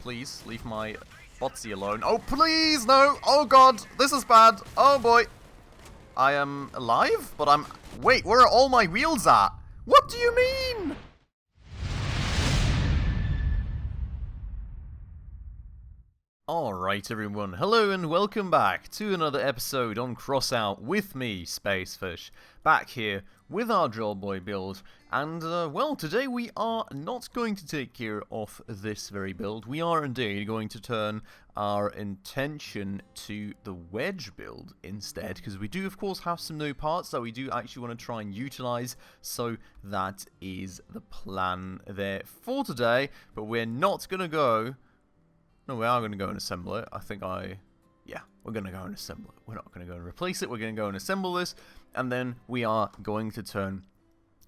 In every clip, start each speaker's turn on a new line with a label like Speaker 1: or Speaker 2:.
Speaker 1: Please, leave my botsy alone. Oh, please, no! Oh, God, this is bad. Oh, boy. I am alive, but I'm... Wait, where are all my wheels at? What do you mean? Alright everyone, hello and welcome back to another episode on Crossout with me, Spacefish, back here with our Joyboy build, and well, today we are not going to take care of this very build. We are indeed going to turn our intention to the Wedge build instead, because we do of course have some new parts that we do actually want to try and utilize, so that is the plan there for today, but we're not going to go... No, we are going to go and assemble it. Yeah, we're going to go and assemble it. We're not going to go and replace it. We're going to go and assemble this. And then we are going to turn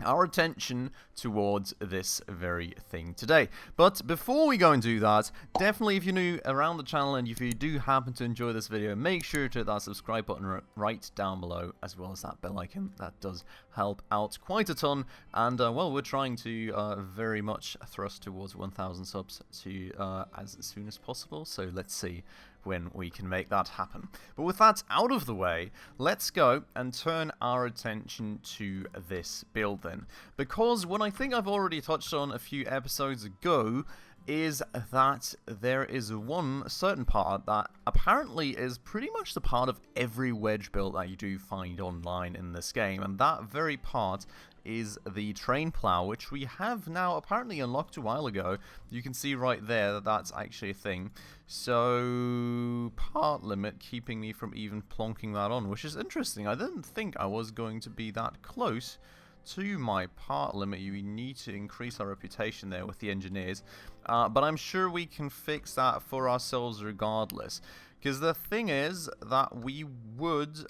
Speaker 1: our attention towards this very thing today. But before we go and do that, definitely if you're new around the channel and if you do happen to enjoy this video, make sure to hit that subscribe button right down below, as well as that bell icon. That does help out quite a ton. And well, we're trying to very much thrust towards 1,000 subs to as soon as possible. So let's see when we can make that happen. But with that out of the way, let's go and turn our attention to this build then. Because what I think I've already touched on a few episodes ago is that there is one certain part that apparently is pretty much the part of every Wedge build that you do find online in this game, and that very part is the train plow, which we have now apparently unlocked a while ago. You can see right there that that's actually a thing. So, part limit keeping me from even plonking that on, which is interesting. I didn't think I was going to be that close to my part limit. You need to increase our reputation there with the engineers, but I'm sure we can fix that for ourselves regardless, because the thing is that we would,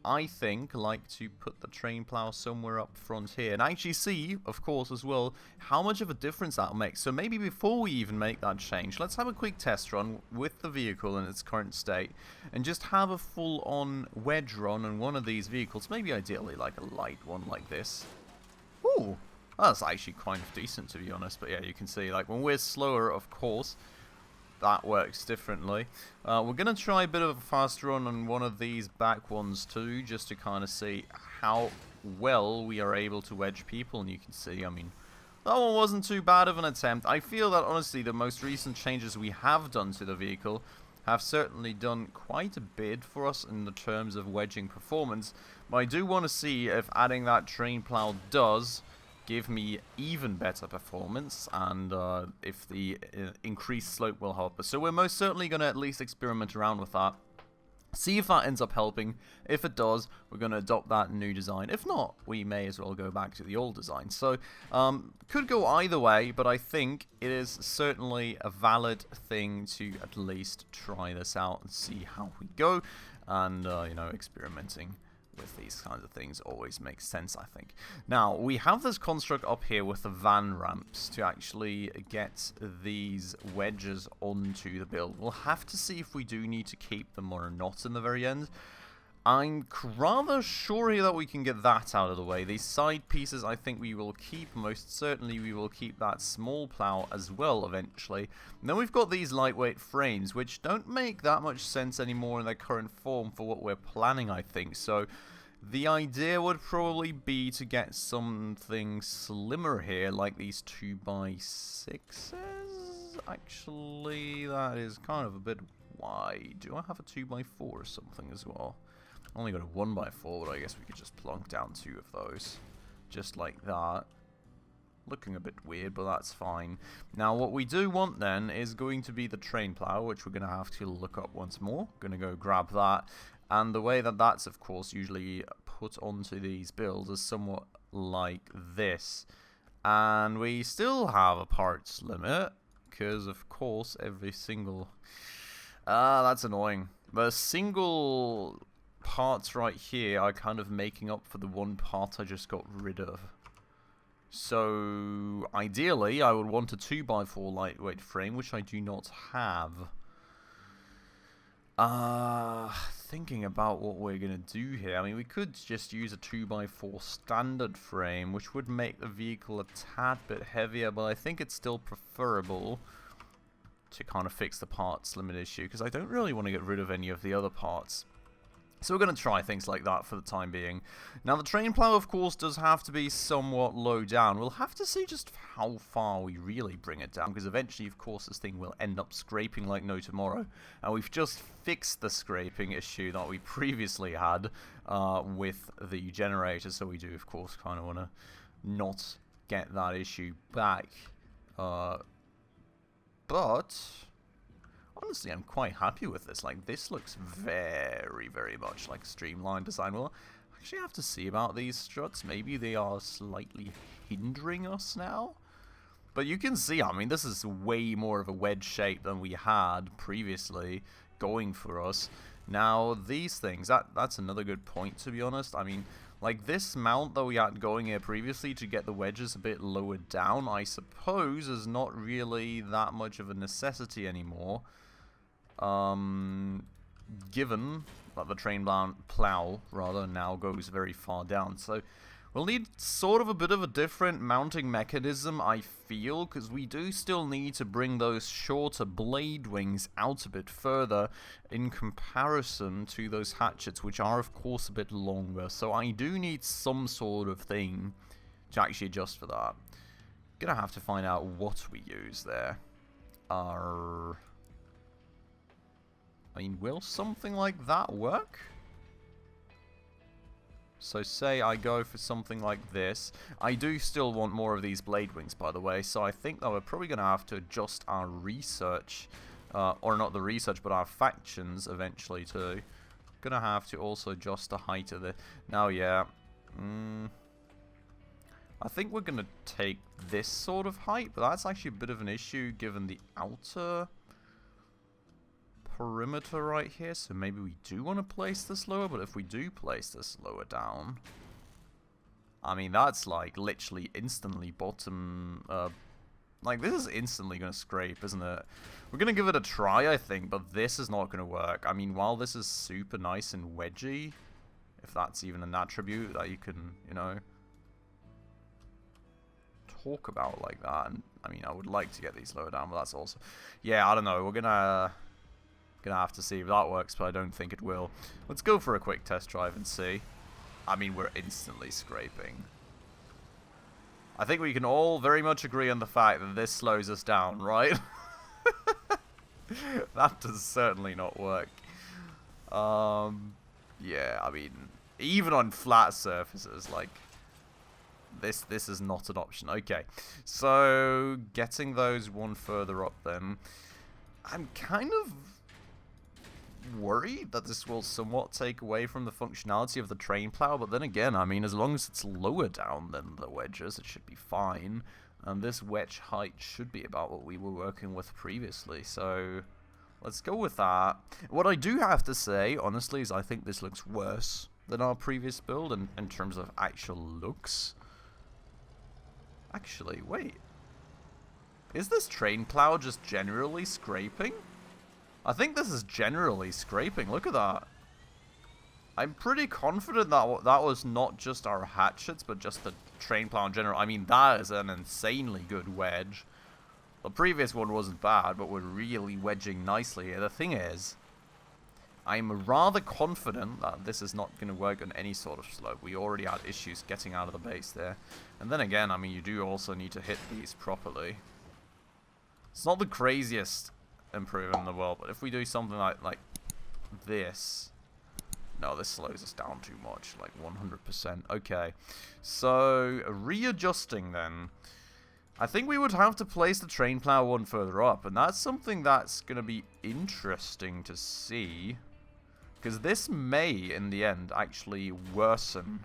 Speaker 1: I think, like to put the train plow somewhere up front here and actually see, of course, as well, how much of a difference that'll make. So maybe before we even make that change, let's have a quick test run with the vehicle in its current state and just have a full-on wedge run on one of these vehicles, maybe ideally like a light one like this. Ooh, that's actually kind of decent, to be honest. But yeah, you can see, like, when we're slower, of course, that works differently. We're going to try a bit of a fast run on one of these back ones too, just to kind of see how well we are able to wedge people. And you can see, I mean, that one wasn't too bad of an attempt. I feel that, honestly, the most recent changes we have done to the vehicle have certainly done quite a bit for us in the terms of wedging performance. But I do want to see if adding that train plow does give me even better performance, and if the increased slope will help us. So we're most certainly going to at least experiment around with that, see if that ends up helping. If it does, we're going to adopt that new design. If not, we may as well go back to the old design. So could go either way, but I think it is certainly a valid thing to at least try this out and see how we go. And you know, experimenting with these kinds of things always makes sense, I think. Now, we have this construct up here with the van ramps to actually get these wedges onto the build. We'll have to see if we do need to keep them or not in the very end. I'm rather sure here that we can get that out of the way. These side pieces I think we will keep. Most certainly we will keep that small plow as well eventually. And then we've got these lightweight frames, which don't make that much sense anymore in their current form for what we're planning, I think. So the idea would probably be to get something slimmer here, like these 2x6s. Actually, that is kind of a bit wide. Do I have a 2x4 or something as well? Only got a 1x4, but I guess we could just plonk down 2 of those. Just like that. Looking a bit weird, but that's fine. Now, what we do want then is going to be the train plow, which we're going to have to look up once more. Going to go grab that. And the way that that's, of course, usually put onto these builds is somewhat like this. And we still have a parts limit, because, of course, every single... that's annoying. But a single... parts right here are kind of making up for the one part I just got rid of. So ideally I would want a 2x4 lightweight frame, which I do not have. Thinking about what we're gonna do here, I mean, we could just use a 2x4 standard frame, which would make the vehicle a tad bit heavier, but I think it's still preferable to kind of fix the parts limit issue, because I don't really want to get rid of any of the other parts. So we're going to try things like that for the time being. Now the train plow, of course, does have to be somewhat low down. We'll have to see just how far we really bring it down, because eventually, of course, this thing will end up scraping like no tomorrow. And we've just fixed the scraping issue that we previously had with the generator, so we do, of course, kind of want to not get that issue back. But honestly, I'm quite happy with this. Like, this looks very, very much like a streamlined design. We'll actually have to see about these struts. Maybe they are slightly hindering us now. But you can see, I mean, this is way more of a wedge shape than we had previously going for us. Now, these things, that's another good point, to be honest. I mean, like, this mount that we had going here previously to get the wedges a bit lower down, I suppose, is not really that much of a necessity anymore. Given that the train plow now goes very far down. So we'll need sort of a bit of a different mounting mechanism, I feel, because we do still need to bring those shorter blade wings out a bit further in comparison to those hatchets, which are of course a bit longer. So I do need some sort of thing to actually adjust for that. Gonna have to find out what we use there. I mean, will something like that work? So say I go for something like this. I do still want more of these blade wings, by the way, so I think that we're probably going to have to adjust our research, or not the research, but our factions eventually too. Gonna have to also adjust the height of the... Now, yeah. I think we're going to take this sort of height, but that's actually a bit of an issue given the outer perimeter right here, so maybe we do want to place this lower. But if we do place this lower down, I mean, that's like literally instantly bottom, like this is instantly going to scrape, isn't it? We're going to give it a try, I think, but this is not going to work. I mean, while this is super nice and wedgy, if that's even an attribute that you can, you know, talk about like that. And I mean, I would like to get these lower down, but that's also, yeah, I don't know, we're gonna have to see if that works, but I don't think it will. Let's go for a quick test drive and see. I mean, we're instantly scraping. I think we can all very much agree on the fact that this slows us down, right? That does certainly not work. Yeah, I mean, even on flat surfaces, like, this is not an option. Okay, so getting those one further up then. I'm kind of worried that this will somewhat take away from the functionality of the train plow, but then again, I mean, as long as it's lower down than the wedges, it should be fine. And this wedge height should be about what we were working with previously, so let's go with that. What I do have to say, honestly, is I think this looks worse than our previous build in terms of actual looks. Actually, wait. Is this train plow just generally scraping? I think this is generally scraping. Look at that. I'm pretty confident that that was not just our hatchets, but just the train plow in general. I mean, that is an insanely good wedge. The previous one wasn't bad, but we're really wedging nicely here. The thing is, I'm rather confident that this is not going to work on any sort of slope. We already had issues getting out of the base there. And then again, I mean, you do also need to hit these properly. It's not the craziest improvement in the world, but if we do something like this... No, this slows us down too much, like 100%. Okay, so readjusting then. I think we would have to place the train plow one further up, and that's something that's going to be interesting to see. Because this may, in the end, actually worsen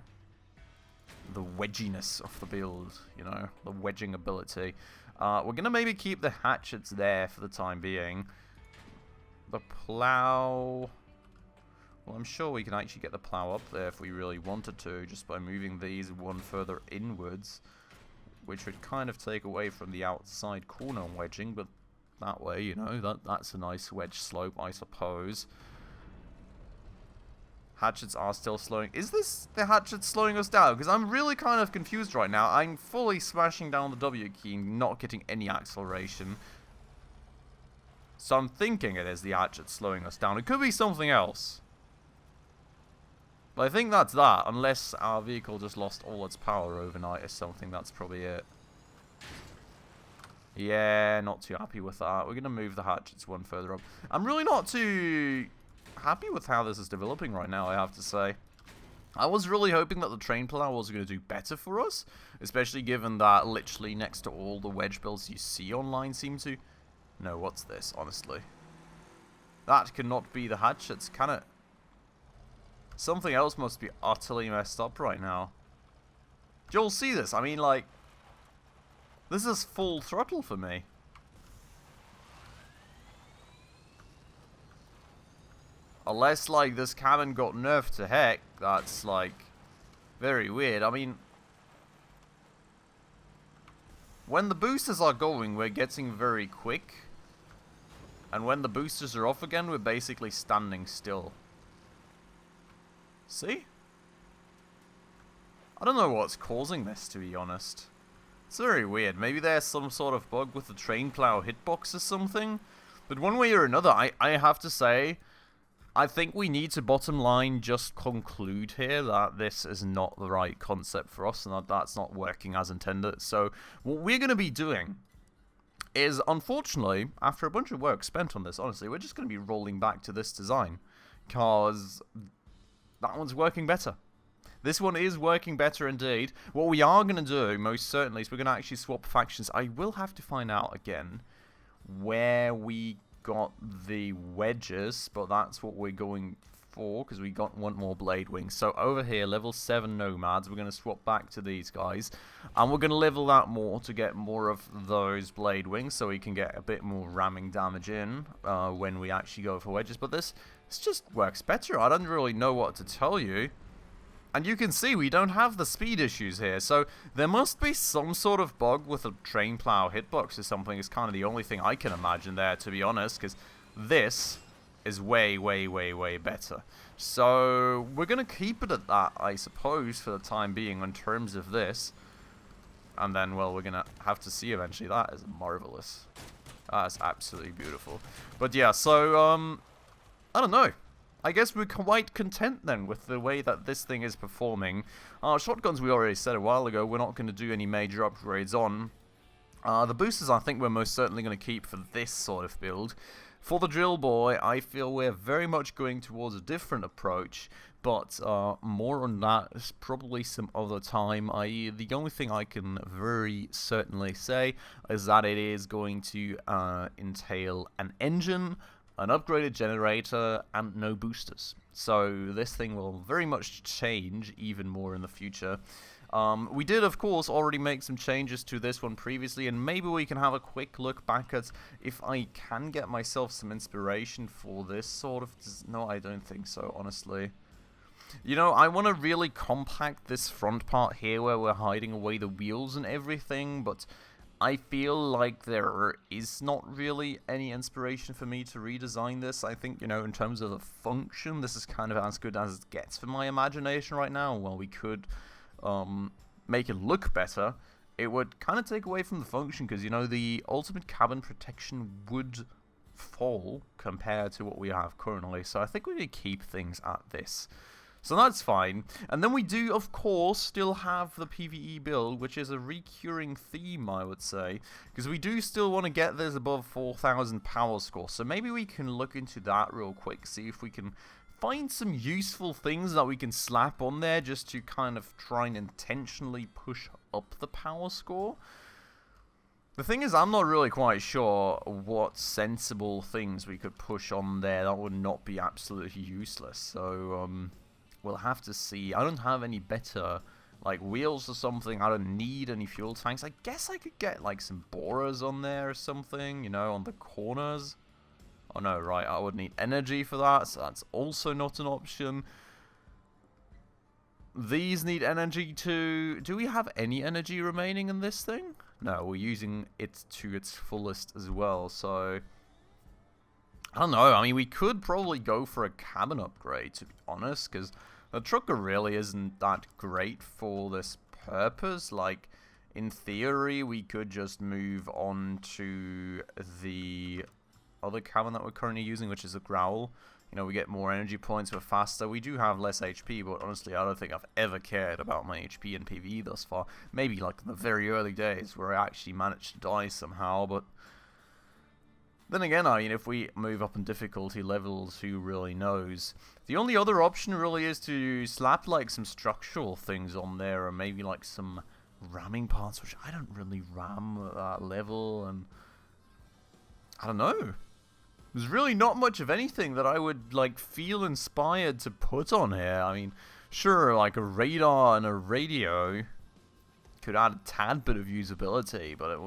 Speaker 1: the wedginess of the build, you know, the wedging ability. We're going to maybe keep the hatchets there for the time being. The plow... Well, I'm sure we can actually get the plow up there if we really wanted to, just by moving these one further inwards, which would kind of take away from the outside corner wedging, but that way, you know, that's a nice wedge slope, I suppose. Hatchets are still slowing. Is this the hatchet slowing us down? Because I'm really kind of confused right now. I'm fully smashing down the W key, not getting any acceleration. So I'm thinking it is the hatchet slowing us down. It could be something else. But I think that's that, unless our vehicle just lost all its power overnight or something. That's probably it. Yeah, not too happy with that. We're going to move the hatchets one further up. I'm really not too happy with how this is developing right now, I have to say. I was really hoping that the train plow was going to do better for us, especially given that literally next to all the wedge builds you see online seem to... No, what's this, honestly? That cannot be the hatchets, can it? Something else must be utterly messed up right now. You'll see this, I mean, like... This is full throttle for me. Unless, like, this cabin got nerfed to heck, that's, like, very weird. I mean, when the boosters are going, we're getting very quick. And when the boosters are off again, we're basically standing still. See? I don't know what's causing this, to be honest. It's very weird. Maybe there's some sort of bug with the train plow hitbox or something. But one way or another, I have to say, I think we need to bottom line just conclude here that this is not the right concept for us and that that's not working as intended. So what we're going to be doing is, unfortunately, after a bunch of work spent on this, honestly, we're just going to be rolling back to this design. Because that one's working better. This one is working better indeed. What we are going to do, most certainly, is we're going to actually swap factions. I will have to find out again where we got the wedges, but that's what we're going for, because we want more blade wings. So over here, level 7 nomads, we're going to swap back to these guys. And we're going to level that more to get more of those blade wings, so we can get a bit more ramming damage in when we actually go for wedges. But this just works better. I don't really know what to tell you. And you can see we don't have the speed issues here, so there must be some sort of bug with a train plow hitbox or something. Is kind of the only thing I can imagine there, to be honest, because this is way, way, way, way better. So we're going to keep it at that, I suppose, for the time being in terms of this. And then, well, we're going to have to see eventually. That is marvelous. That is absolutely beautiful. But yeah, so, I don't know. I guess we're quite content then with the way that this thing is performing. Shotguns, we already said a while ago, we're not going to do any major upgrades on. The boosters, I think we're most certainly going to keep for this sort of build. For the drill boy, I feel we're very much going towards a different approach, but more on that is probably some other time. The only thing I can very certainly say is that it is going to entail an engine, an upgraded generator, and no boosters. So this thing will very much change even more in the future. We did, of course, already make some changes to this one previously, and maybe we can have a quick look back at if I can get myself some inspiration for this sort of... No, I don't think so, honestly. You know, I want to really compact this front part here where we're hiding away the wheels and everything, but I feel like there is not really any inspiration for me to redesign this. I think, you know, in terms of the function, this is kind of as good as it gets for my imagination right now. While we could make it look better, it would kind of take away from the function, because, you know, the ultimate cabin protection would fall compared to what we have currently. So I think we need to keep things at this. So that's fine. And then we do, of course, still have the PvE build, which is a recurring theme, I would say. Because we do still want to get this above 4,000 power score. So maybe we can look into that real quick, see if we can find some useful things that we can slap on there just to kind of try and intentionally push up the power score. The thing is, I'm not really quite sure what sensible things we could push on there that would not be absolutely useless. So, we'll have to see. I don't have any better, like, wheels or something. I don't need any fuel tanks. I guess I could get, like, some borers on there or something, you know, on the corners. Oh, no, right, I would need energy for that, so that's also not an option. These need energy too. Do we have any energy remaining in this thing? No, we're using it to its fullest as well, so... I don't know, I mean, we could probably go for a cabin upgrade, to be honest, because the trucker really isn't that great for this purpose. Like, in theory, we could just move on to the other cannon that we're currently using, which is a Growl. You know, we get more energy points, we're faster. We do have less HP, but honestly, I don't think I've ever cared about my HP in PvE thus far. Maybe like in the very early days where I actually managed to die somehow, but then again, I mean, if we move up in difficulty levels, who really knows? The only other option really is to slap like some structural things on there, or maybe like some ramming parts, which I don't really ram at that level, and I don't know. There's really not much of anything that I would like feel inspired to put on here. I mean, sure, like a radar and a radio could add a tad bit of usability, but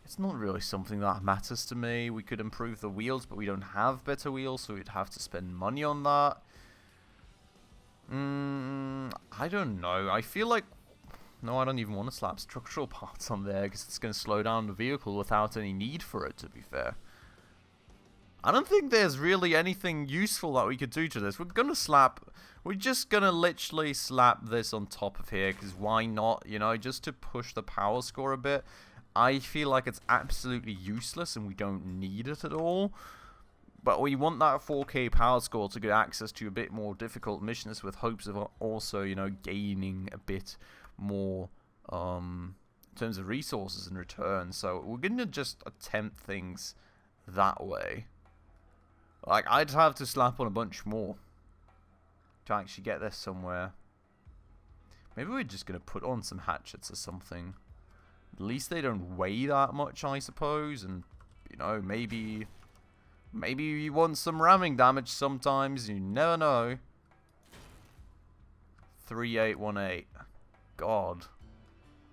Speaker 1: it's not really something that matters to me. We could improve the wheels, but we don't have better wheels, so we'd have to spend money on that. I don't know. I feel like... No, I don't even want to slap structural parts on there, because it's going to slow down the vehicle without any need for it, to be fair. I don't think there's really anything useful that we could do to this. We're just gonna literally slap this on top of here, because why not, you know, just to push the power score a bit. I feel like it's absolutely useless and we don't need it at all. But we want that 4K power score to get access to a bit more difficult missions with hopes of also, you know, gaining a bit more in terms of resources in return. So we're gonna just attempt things that way. Like, I'd have to slap on a bunch more to actually get this somewhere. Maybe we're just going to put on some hatchets or something. At least they don't weigh that much, I suppose. And, you know, maybe you want some ramming damage sometimes. You never know. 3818. God.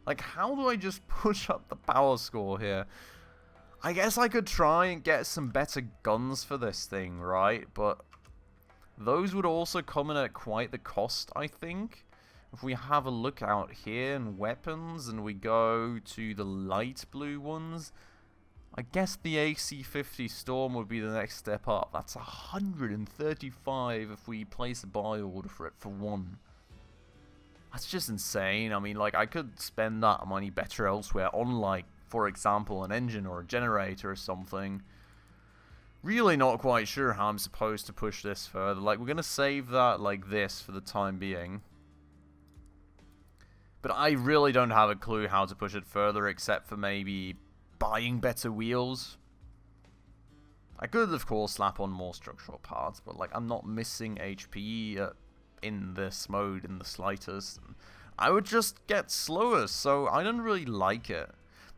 Speaker 1: Like, how do I just push up the power score here? I guess I could try and get some better guns for this thing, right? But those would also come in at quite the cost, I think. If we have a look out here in weapons and we go to the light blue ones, I guess the AC-50 Storm would be the next step up. That's 135 if we place a buy order for it for one. That's just insane. I mean, like, I could spend that money better elsewhere on, like, for example, an engine or a generator or something. Really not quite sure how I'm supposed to push this further. Like, we're going to save that like this for the time being. But I really don't have a clue how to push it further, except for maybe buying better wheels. I could, of course, slap on more structural parts, but like, I'm not missing HP in this mode in the slightest. I would just get slower, so I don't really like it.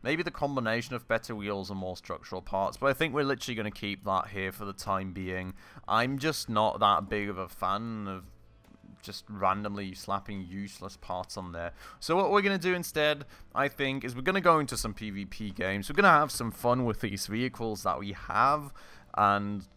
Speaker 1: Maybe the combination of better wheels and more structural parts, but I think we're literally going to keep that here for the time being. I'm just not that big of a fan of just randomly slapping useless parts on there. So what we're going to do instead, I think, is we're going to go into some PvP games. We're going to have some fun with these vehicles that we have, and,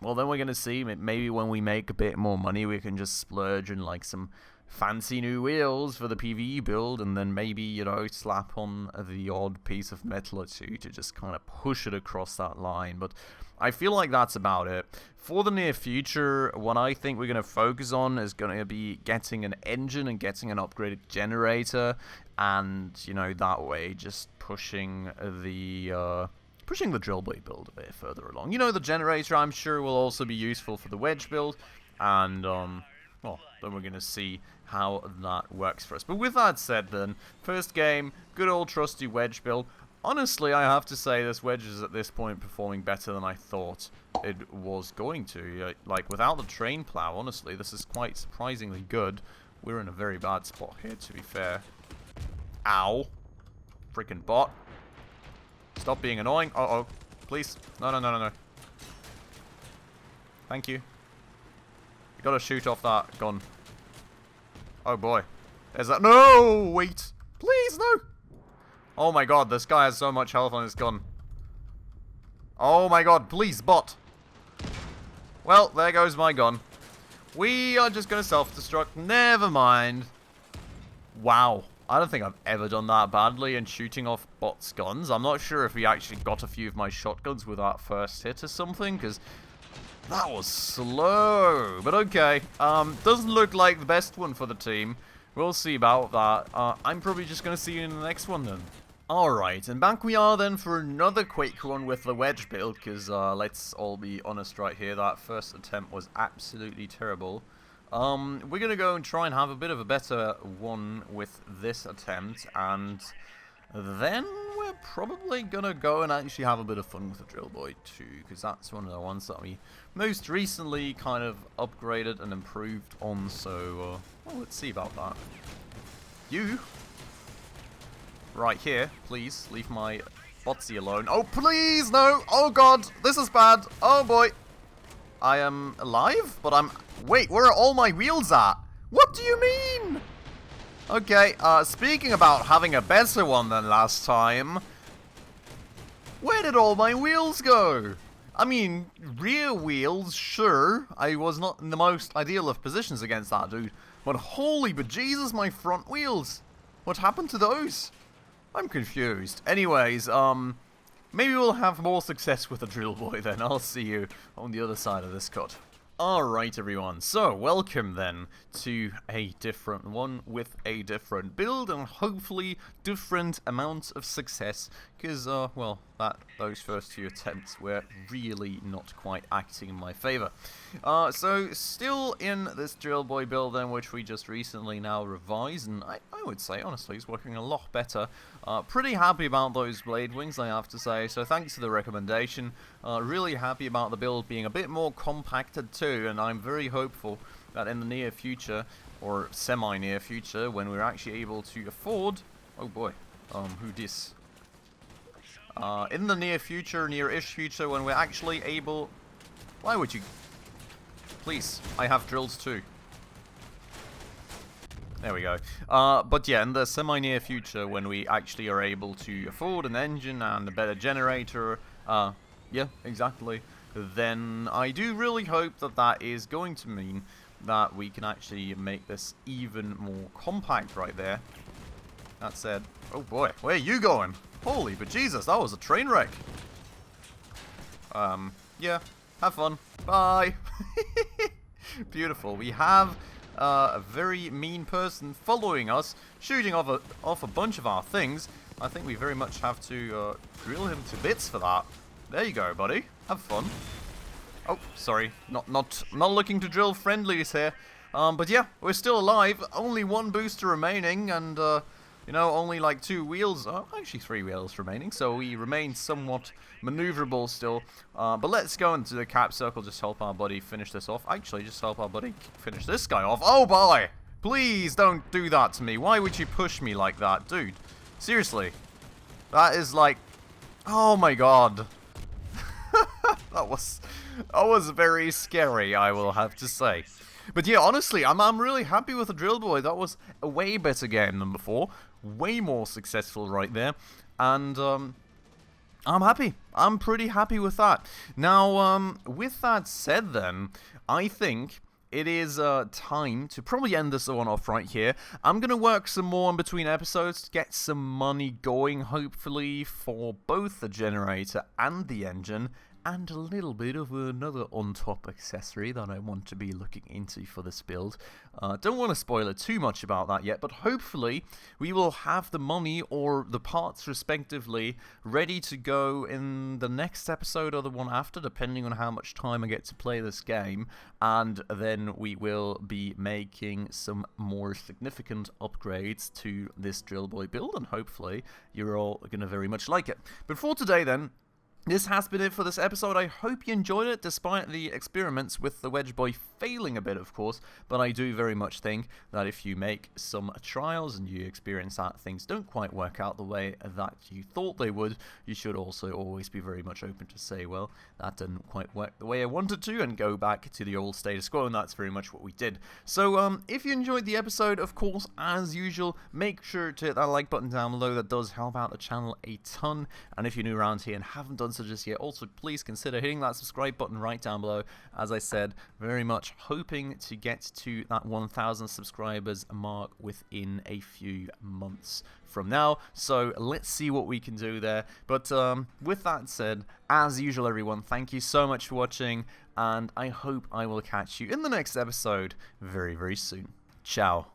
Speaker 1: well, then we're going to see, maybe when we make a bit more money, we can just splurge in, like, some fancy new wheels for the PvE build, and then maybe, you know, slap on the odd piece of metal or two to just kind of push it across that line. But I feel like that's about it. For the near future, what I think we're going to focus on is going to be getting an engine and getting an upgraded generator, and, you know, that way just pushing the drill blade build a bit further along. You know, the generator, I'm sure, will also be useful for the wedge build, and well, then we're going to see how that works for us. But with that said then, first game, good old trusty wedge build. Honestly, I have to say this wedge is at this point performing better than I thought it was going to. Like, without the train plow, honestly, this is quite surprisingly good. We're in a very bad spot here, to be fair. Ow. Freaking bot. Stop being annoying. Uh-oh. Please. No, no, no, no, no. Thank you. You gotta shoot off that gun. Oh boy. There's that. No! Wait. Please, no! Oh my god, this guy has so much health on his gun. Oh my god, please, bot. Well, there goes my gun. We are just gonna self-destruct. Never mind. Wow. I don't think I've ever done that badly in shooting off bots' guns. I'm not sure if he actually got a few of my shotguns with that first hit or something, because that was slow. But okay. Doesn't look like the best one for the team. We'll see about that. I'm probably just going to see you in the next one then. Alright, and back we are then for another quick one with the Wedge Build, because let's all be honest right here, that first attempt was absolutely terrible. We're gonna go and try and have a bit of a better one with this attempt, and then we're probably gonna go and actually have a bit of fun with the Drill Boy too, because that's one of the ones that we most recently kind of upgraded and improved on, so well, let's see about that. You! Right here, please, leave my botsy alone. Oh, please, no! Oh god, this is bad! Oh boy! I am alive, but I'm... Wait, where are all my wheels at? What do you mean? Okay, speaking about having a better one than last time, where did all my wheels go? I mean, rear wheels, sure, I was not in the most ideal of positions against that dude, but holy bejesus, my front wheels! What happened to those? I'm confused. Anyways, maybe we'll have more success with the Drill Boy then. I'll see you on the other side of this cut. Alright everyone, so welcome then to a different one with a different build and hopefully different amounts of success, because, well, those first few attempts were really not quite acting in my favour. So still in this Drill Boy build then, which we just recently now revised, and I would say, honestly, it's working a lot better. Pretty happy about those blade wings, I have to say, so thanks for the recommendation. Really happy about the build being a bit more compacted too, and I'm very hopeful that in the near future, or semi-near future, when we're actually able to afford... Oh boy, who dis? In the near future, near-ish future, when we're actually able... Why would you... Please, I have drills too. There we go. But yeah, in the semi-near future, when we actually are able to afford an engine and a better generator, yeah, exactly, then I do really hope that that is going to mean that we can actually make this even more compact right there. That said, oh boy, where are you going? Holy bejesus, that was a train wreck. Yeah, have fun. Bye. Beautiful. We have a very mean person following us, shooting off a bunch of our things. I think we very much have to drill him to bits for that. There you go, buddy. Have fun. Oh, sorry. Not looking to drill friendlies here. But yeah, we're still alive. Only one booster remaining, and you know, only like 2 wheels, actually 3 wheels remaining, so we remain somewhat maneuverable still. But let's go into the cap circle, just help our buddy finish this off. Actually, just help our buddy finish this guy off. Oh boy! Please don't do that to me. Why would you push me like that? Dude, seriously. That is like... Oh my god. That was very scary, I will have to say. But yeah, honestly, I'm really happy with the Drill Boy. That was a way better game than before. Way more successful right there. And I'm happy. I'm pretty happy with that. Now, with that said then, I think it is time to probably end this one off right here. I'm going to work some more in between episodes to get some money going, hopefully, for both the generator and the engine. And a little bit of another on-top accessory that I want to be looking into for this build. Don't want to spoil it too much about that yet, but hopefully we will have the money or the parts respectively ready to go in the next episode or the one after, depending on how much time I get to play this game. And then we will be making some more significant upgrades to this Drill Boy build, and hopefully you're all going to very much like it. But for today then, this has been it for this episode. I hope you enjoyed it, despite the experiments with the Wedge Boy failing a bit, of course. But I do very much think that if you make some trials and you experience that things don't quite work out the way that you thought they would, you should also always be very much open to say, well, that didn't quite work the way I wanted to, and go back to the old status quo, and that's very much what we did. So, if you enjoyed the episode, of course, as usual, make sure to hit that like button down below. That does help out the channel a ton. And if you're new around here and haven't done so just yet, also please consider hitting that subscribe button right down below. As I said, very much hoping to get to that 1,000 subscribers mark within a few months from now, so let's see what we can do there. But with that said, as usual everyone, thank you so much for watching, and I hope I will catch you in the next episode very, very soon. Ciao.